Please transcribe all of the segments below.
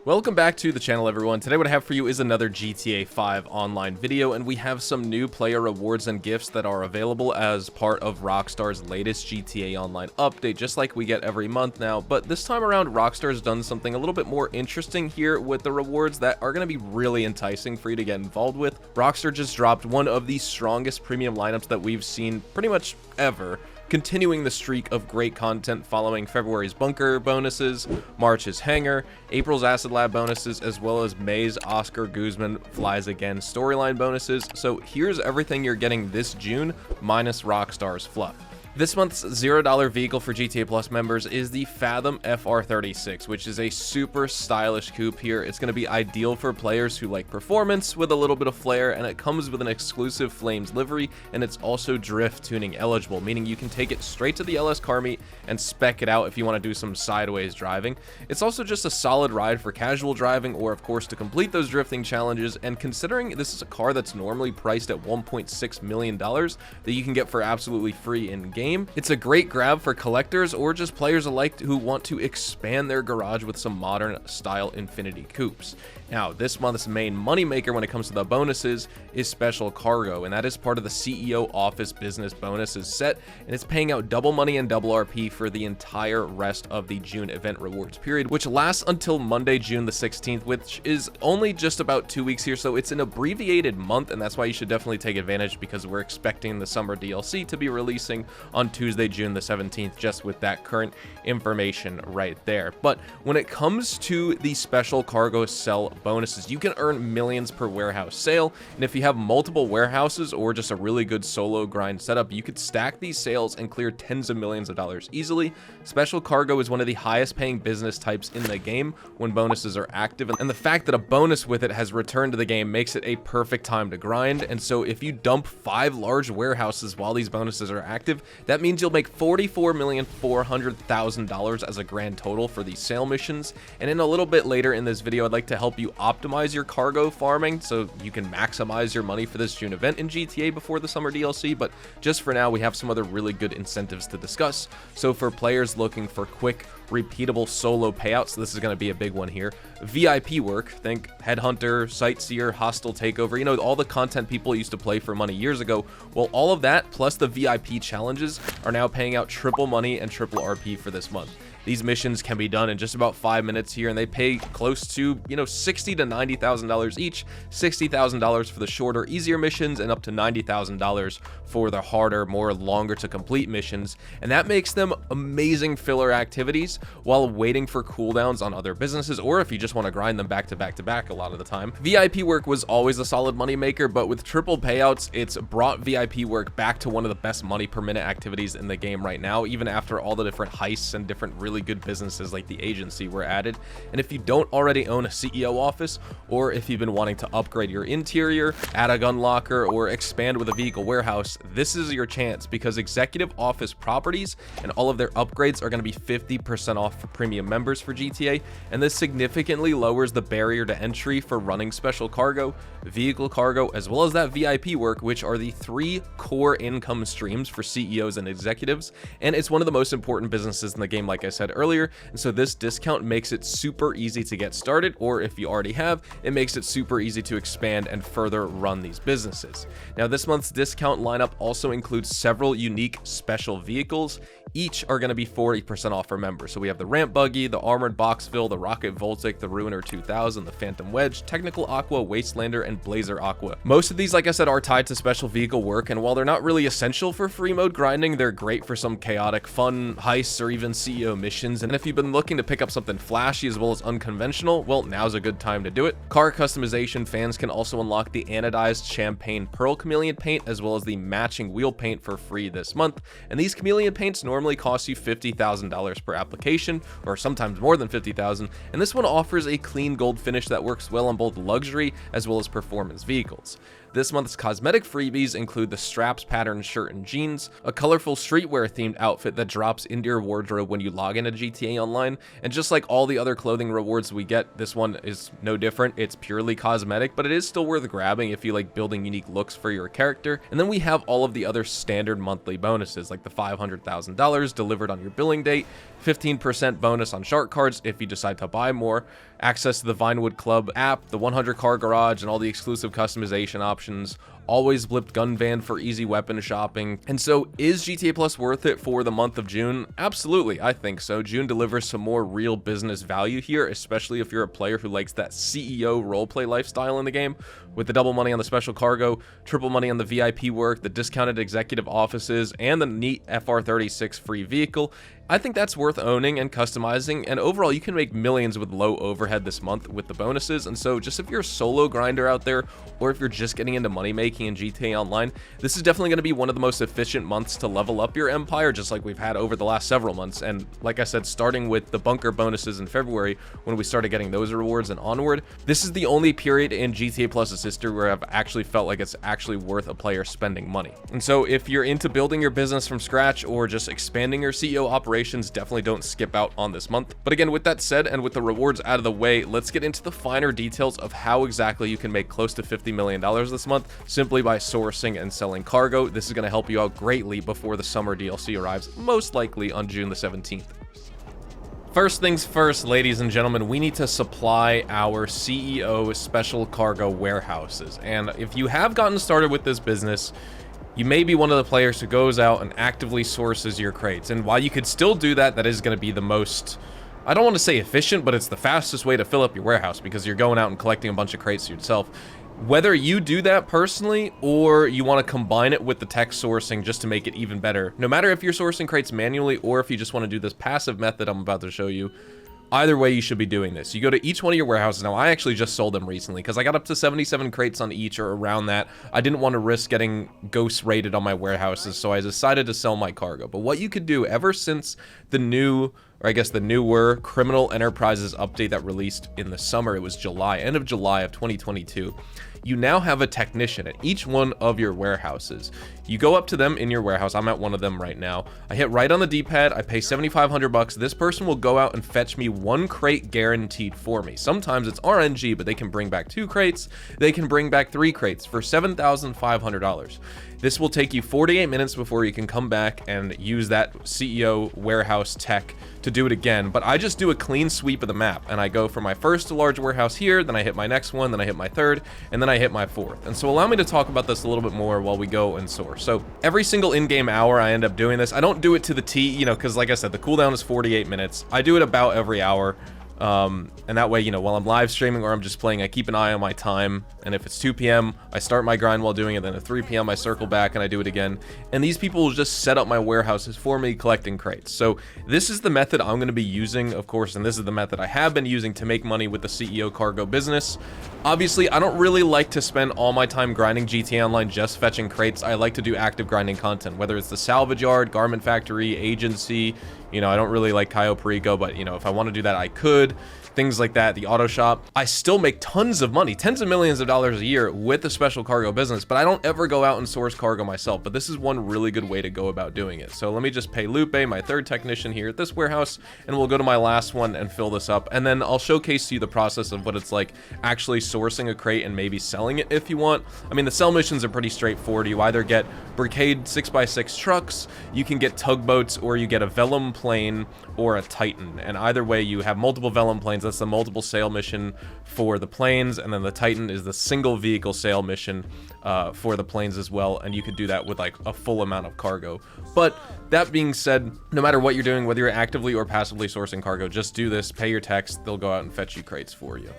Welcome back to the channel, everyone. Today what I have for you is another GTA 5 Online video, and we have some new player rewards and gifts that are available as part of Rockstar's latest GTA Online update, just like we get every month now. But this time around, Rockstar's done something a little bit more interesting here with the rewards that are going to be really enticing for you to get involved with. Rockstar just dropped one of the strongest premium lineups that we've seen pretty much ever, continuing the streak of great content following February's bunker bonuses, March's hangar, April's acid lab bonuses, as well as May's Oscar Guzman flies again storyline bonuses. So here's everything you're getting this June minus Rockstar's fluff. This month's $0 vehicle for GTA Plus members is the Fathom FR36, which is a super stylish coupe here. It's going to be ideal for players who like performance with a little bit of flair, and it comes with an exclusive Flames livery, and it's also drift tuning eligible, meaning you can take it straight to the LS car meet and spec it out if you want to do some sideways driving. It's also just a solid ride for casual driving, or of course to complete those drifting challenges, and considering this is a car that's normally priced at $1.6 million that you can get for absolutely free in-game, it's a great grab for collectors or just players alike who want to expand their garage with some modern style Infinity coupes. Now, this month's main moneymaker when it comes to the bonuses is Special Cargo, and that is part of the CEO Office Business Bonuses set, and it's paying out double money and double RP for the entire rest of the June event rewards period, which lasts until Monday, June the 16th, which is only just about 2 weeks here, so it's an abbreviated month, and that's why you should definitely take advantage, because we're expecting the summer DLC to be releasing on Tuesday, June the 17th, just with that current information right there. But when it comes to the Special Cargo sell bonuses, you can earn millions per warehouse sale, and if you have multiple warehouses or just a really good solo grind setup, you could stack these sales and clear tens of millions of dollars easily. Special Cargo is one of the highest paying business types in the game when bonuses are active, and the fact that a bonus with it has returned to the game makes it a perfect time to grind. And so if you dump 5 large warehouses while these bonuses are active, that means you'll make $44,400,000 as a grand total for these sale missions. And in a little bit later in this video, I'd like to help you optimize your cargo farming so you can maximize your money for this June event in GTA before the summer DLC. But just for now, we have some other really good incentives to discuss. So for players looking for quick, repeatable solo payouts, this is going to be a big one here. VIP work, think Headhunter, Sightseer, Hostile Takeover, you know, all the content people used to play for money years ago. Well, all of that plus the VIP challenges are now paying out triple money and triple RP for this month. These missions can be done in just about 5 minutes here, and they pay close to, you know, $60,000 to $90,000 each. $60,000 for the shorter, easier missions, and up to $90,000 for the harder, more longer to complete missions. And that makes them amazing filler activities while waiting for cooldowns on other businesses, or if you just want to grind them back to back to back a lot of the time. VIP work was always a solid money maker, but with triple payouts, it's brought VIP work back to one of the best money per minute activities in the game right now, even after all the different heists and different really good businesses like the agency were added. And if you don't already own a CEO office, or if you've been wanting to upgrade your interior, add a gun locker, or expand with a vehicle warehouse, this is your chance, because executive office properties and all of their upgrades are going to be 50% off for premium members for GTA, and this significantly lowers the barrier to entry for running Special Cargo, vehicle cargo, as well as that VIP work, which are the 3 core income streams for CEOs and executives. And it's one of the most important businesses in the game, like I said earlier, and so this discount makes it super easy to get started, or if you already have, it makes it super easy to expand and further run these businesses. Now, this month's discount lineup also includes several unique special vehicles. Each are going to be 40% off for members. So we have the Ramp Buggy, the Armored Boxville, the Rocket Voltic, the Ruiner 2000, the Phantom Wedge, Technical Aqua, Wastelander, and Blazer Aqua. Most of these, like I said, are tied to special vehicle work, and while they're not really essential for free mode grinding, they're great for some chaotic fun heists or even CEO missions. And if you've been looking to pick up something flashy as well as unconventional, well, now's a good time to do it. Car customization fans can also unlock the anodized Champagne Pearl Chameleon paint as well as the matching wheel paint for free this month. And these chameleon paints normally cost you $50,000 per application, or sometimes more than $50,000, and this one offers a clean gold finish that works well on both luxury as well as performance vehicles. This month's cosmetic freebies include the Straps pattern shirt and jeans, a colorful streetwear themed outfit that drops into your wardrobe when you log into GTA Online, and just like all the other clothing rewards we get, this one is no different. It's purely cosmetic, but it is still worth grabbing if you like building unique looks for your character. And then we have all of the other standard monthly bonuses, like the $500,000 delivered on your billing date, 15% bonus on shark cards if you decide to buy more, access to the Vinewood Club app, the 100 car garage, and all the exclusive customization options. Always blipped gun van for easy weapon shopping. And so is GTA Plus worth it for the month of June? Absolutely, I think so. June delivers some more real business value here, especially if you're a player who likes that CEO roleplay lifestyle in the game, with the double money on the special cargo, triple money on the VIP work, the discounted executive offices, and the neat FR36 free vehicle. I think that's worth owning and customizing, and overall you can make millions with low overhead this month with the bonuses. And so just if you're a solo grinder out there, or if you're just getting into money making in GTA Online, this is definitely going to be one of the most efficient months to level up your empire, just like we've had over the last several months. And like I said, starting with the bunker bonuses in February, when we started getting those rewards and onward, this is the only period in GTA Plus's history where I've actually felt like it's actually worth a player spending money. And so if you're into building your business from scratch or just expanding your CEO operations, definitely don't skip out on this month. But again, with that said, and with the rewards out of the way, let's get into the finer details of how exactly you can make close to $50 million this month simply by sourcing and selling cargo. This is going to help you out greatly before the summer DLC arrives, most likely on June the 17th. First things first, ladies and gentlemen, we need to supply our CEO special cargo warehouses. And if you have gotten started with this business, you may be one of the players who goes out and actively sources your crates. And while you could still do that, that is going to be the most, I don't want to say efficient, but it's the fastest way to fill up your warehouse because you're going out and collecting a bunch of crates yourself. Whether you do that personally or you want to combine it with the tech sourcing just to make it even better, no matter if you're sourcing crates manually or if you just want to do this passive method I'm about to show you, either way, you should be doing this. You go to each one of your warehouses. Now, I actually just sold them recently because I got up to 77 crates on each or around that. I didn't want to risk getting ghost rated on my warehouses, so I decided to sell my cargo. But what you could do ever since the new, or I guess the newer Criminal Enterprises update that released in the summer, it was July, end of July of 2022, you now have a technician at each one of your warehouses. You go up to them in your warehouse. I'm at one of them right now. I hit right on the D-pad. I pay $7,500. This person will go out and fetch me 1 crate guaranteed for me. Sometimes it's RNG, but they can bring back 2 crates. They can bring back 3 crates for $7,500. This will take you 48 minutes before you can come back and use that CEO warehouse tech to do it again. But I just do a clean sweep of the map, and I go from my first large warehouse here, then I hit my next one, then I hit my third, and then I hit my fourth. And so allow me to talk about this a little bit more while we go and source. So every single in-game hour I end up doing this. I don't do it to the T, you know, because like I said, the cooldown is 48 minutes. I do it about every hour. And that way, you know, while I'm live streaming or I'm just playing, I keep an eye on my time. And if it's 2 p.m., I start my grind while doing it. Then at 3 p.m., I circle back and I do it again. And these people will just set up my warehouses for me, collecting crates. So this is the method I'm going to be using, of course, and this is the method I have been using to make money with the CEO cargo business. Obviously, I don't really like to spend all my time grinding GTA Online just fetching crates. I like to do active grinding content, whether it's the salvage yard, garment factory, agency. You know, I don't really like Cayo Perico, but, you know, if I want to do that, I could. Things like that, the auto shop. I still make tons of money, tens of millions of dollars a year with the special cargo business, but I don't ever go out and source cargo myself. But this is one really good way to go about doing it. So let me just pay Lupe, my third technician here at this warehouse, and we'll go to my last one and fill this up. And then I'll showcase to you the process of what it's like actually sourcing a crate and maybe selling it if you want. I mean, the sell missions are pretty straightforward. You either get Brigade 6x6 trucks, you can get tugboats, or you get a Vellum plane or a Titan. And either way, you have multiple Vellum planes. That's the multiple sail mission for the planes, and then the Titan is the single vehicle sail mission for the planes as well, and you could do that with like a full amount of cargo. But that being said, no matter what you're doing, whether you're actively or passively sourcing cargo, just do this, pay your techs, they'll go out and fetch you crates for you.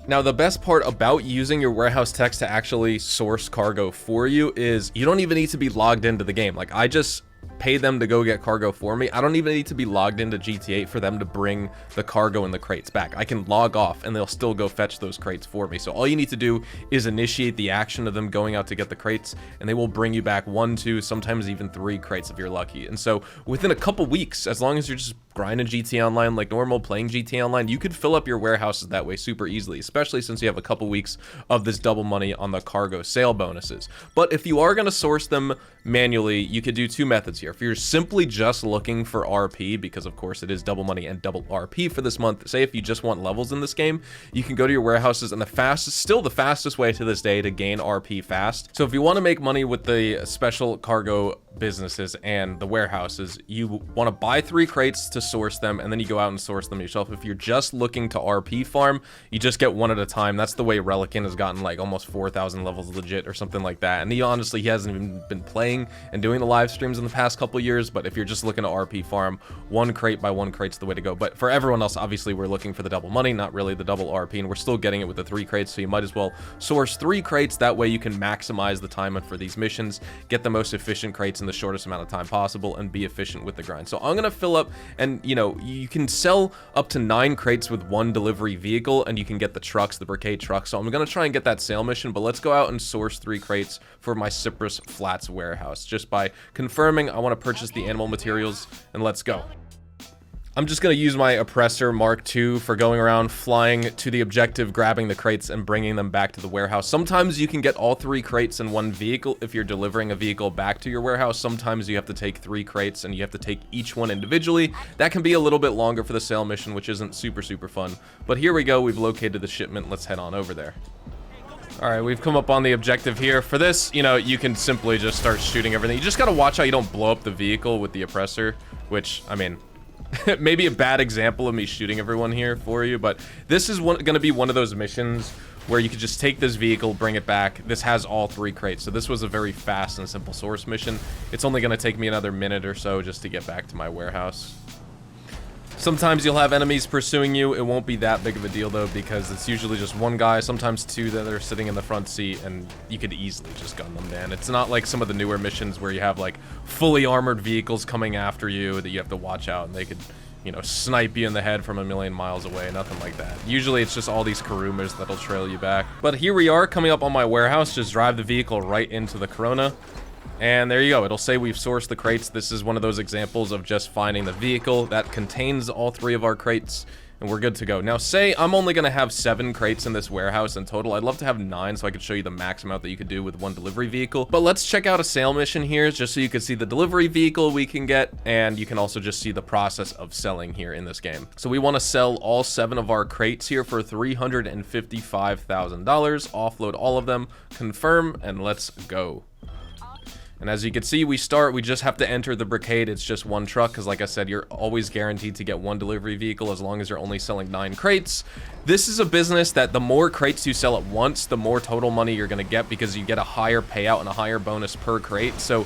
Now, the best part about using your warehouse techs to actually source cargo for you is you don't even need to be logged into the game. Like, I just pay them to go get cargo for me. I don't even need to be logged into GTA for them to bring the cargo and the crates back. I can log off and they'll still go fetch those crates for me. So all you need to do is initiate the action of them going out to get the crates, and they will bring you back 1, 2, sometimes even 3 crates if you're lucky. And so within a couple weeks, as long as you're just grinding GTA Online like normal, playing GTA Online, you could fill up your warehouses that way super easily, especially since you have a couple weeks of this double money on the cargo sale bonuses. But if you are going to source them manually, you could do 2 methods here. If you're simply just looking for RP, because of course it is double money and double RP for this month, say if you just want levels in this game, you can go to your warehouses, and still the fastest way to this day to gain RP fast. So if you want to make money with the special cargo businesses and the warehouses, you want to buy 3 crates to source them, and then you go out and source them yourself. If you're just looking to RP farm, you just get one at a time. That's the way Relican has gotten like almost 4,000 levels legit or something like that. And he hasn't even been playing and doing the live streams in the past couple years, but if you're just looking to RP farm, one crate by one crate's the way to go. But for everyone else, obviously we're looking for the double money, not really the double RP, and we're still getting it with the 3 crates, so you might as well source 3 crates. That way you can maximize the time for these missions, get the most efficient crates in the shortest amount of time possible, and be efficient with the grind. So I'm gonna fill up, and you know, you can sell up to 9 crates with 1 delivery vehicle, and you can get the trucks, the Brigade trucks. So I'm gonna try and get that sale mission, but let's go out and source 3 crates for my Cypress Flats warehouse just by confirming I want to purchase the animal materials, and let's go. I'm just going to use my Oppressor Mark II for going around, flying to the objective, grabbing the crates, and bringing them back to the warehouse. Sometimes you can get all 3 crates in one vehicle if you're delivering a vehicle back to your warehouse. Sometimes you have to take 3 crates, and you have to take each one individually. That can be a little bit longer for the sale mission, which isn't super fun. But here we go. We've located the shipment. Let's head on over there. Alright, we've come up on the objective here. For this, you know, you can simply just start shooting everything. You just gotta watch how you don't blow up the vehicle with the Oppressor, which, I mean... maybe a bad example of me shooting everyone here for you, but this is going to be one of those missions where you could just take this vehicle, bring it back. This has all 3 crates, so this was a very fast and simple source mission. It's only going to take me another minute or so just to get back to my warehouse. Sometimes you'll have enemies pursuing you. It won't be that big of a deal though, because it's usually just 1 guy, sometimes 2 that are sitting in the front seat, and you could easily just gun them down. It's not like some of the newer missions where you have like fully armored vehicles coming after you that you have to watch out, and they could, you know, snipe you in the head from a million miles away. Nothing like that. Usually it's just all these Karumas that'll trail you back. But here we are coming up on my warehouse. Just drive the vehicle right into the Corona. And there you go. It'll say we've sourced the crates. This is one of those examples of just finding the vehicle that contains all 3 of our crates, and we're good to go. Now, say I'm only going to have 7 crates in this warehouse in total. I'd love to have 9 so I could show you the max amount that you could do with 1 delivery vehicle. But let's check out a sale mission here just so you can see the delivery vehicle we can get, and you can also just see the process of selling here in this game. So we want to sell all 7 of our crates here for $355,000, offload all of them, confirm, and let's go. And as you can see, we just have to enter the Brigade. It's just 1 truck, because like I said, you're always guaranteed to get 1 delivery vehicle as long as you're only selling 9 crates. This is a business that the more crates you sell at once, the more total money you're going to get, because you get a higher payout and a higher bonus per crate. So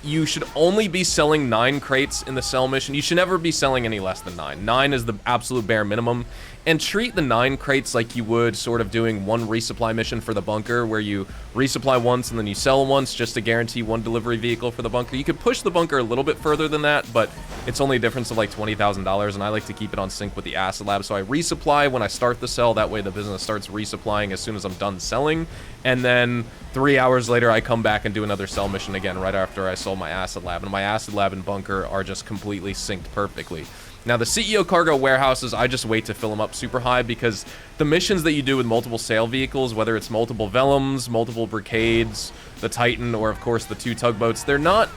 you should only be selling 9 crates in the sell mission. You should never be selling any less than 9. 9 is the absolute bare minimum. And treat the 9 crates like you would sort of doing 1 resupply mission for the bunker, where you resupply once and then you sell once just to guarantee 1 delivery vehicle for the bunker. You could push the bunker a little bit further than that, but it's only a difference of like $20,000, and I like to keep it on sync with the acid lab. So I resupply when I start the sell. That way the business starts resupplying as soon as I'm done selling. And then 3 hours later, I come back and do another sell mission again right after I sold my acid lab. And my acid lab and bunker are just completely synced perfectly. Now, the CEO cargo warehouses, I just wait to fill them up super high, because the missions that you do with multiple sale vehicles, whether it's multiple Vellums, multiple Brigades, the Titan, or of course the 2 tugboats, they're not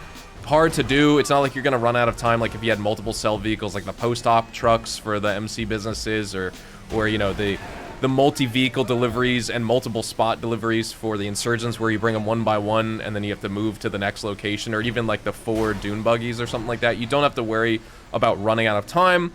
hard to do. It's not like you're going to run out of time like if you had multiple sell vehicles like the post-op trucks for the MC businesses, or you know, the multi-vehicle deliveries and multiple spot deliveries for the insurgents, where you bring them 1 by 1 and then you have to move to the next location, or even like the 4 dune buggies or something like that. You don't have to worry about running out of time.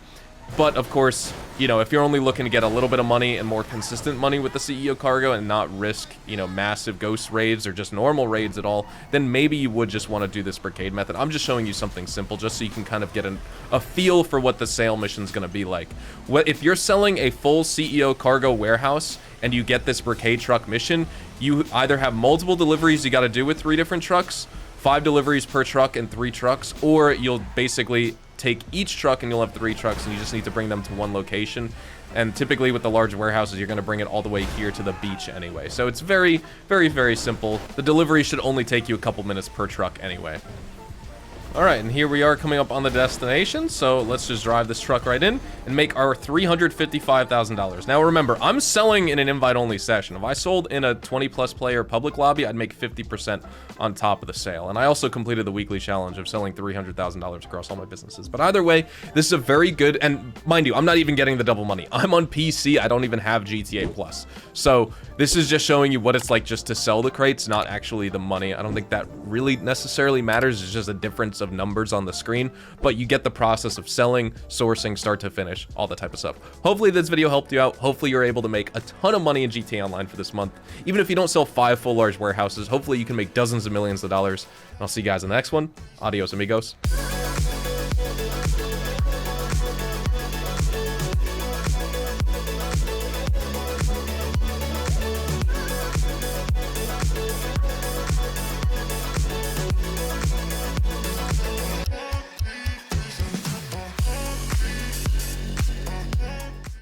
But of course, you know, if you're only looking to get a little bit of money and more consistent money with the CEO cargo and not risk, you know, massive ghost raids or just normal raids at all, then maybe you would just want to do this Brigade method. I'm just showing you something simple just so you can kind of get a feel for what the sale mission is going to be like. If you're selling a full CEO cargo warehouse and you get this Brigade truck mission, you either have multiple deliveries you got to do with 3 different trucks, 5 deliveries per truck and 3 trucks, or you'll basically take each truck and you'll have 3 trucks, and you just need to bring them to 1 location. And typically with the large warehouses, you're going to bring it all the way here to the beach anyway. So it's very simple. The delivery should only take you a couple minutes per truck anyway. Alright, and here we are coming up on the destination, so let's just drive this truck right in and make our $355,000. Now remember, I'm selling in an invite-only session. If I sold in a 20-plus player public lobby, I'd make 50% on top of the sale. And I also completed the weekly challenge of selling $300,000 across all my businesses. But either way, this is a very good, and mind you, I'm not even getting the double money. I'm on PC, I don't even have GTA Plus. So this is just showing you what it's like just to sell the crates, not actually the money. I don't think that really necessarily matters. It's just a difference amounts of numbers on the screen, but you get the process of selling, sourcing, start to finish, all that type of stuff. Hopefully this video helped you out. Hopefully you're able to make a ton of money in GTA Online for this month. Even if you don't sell 5 full large warehouses, hopefully you can make dozens of millions of dollars. And I'll see you guys in the next one. Adios, amigos.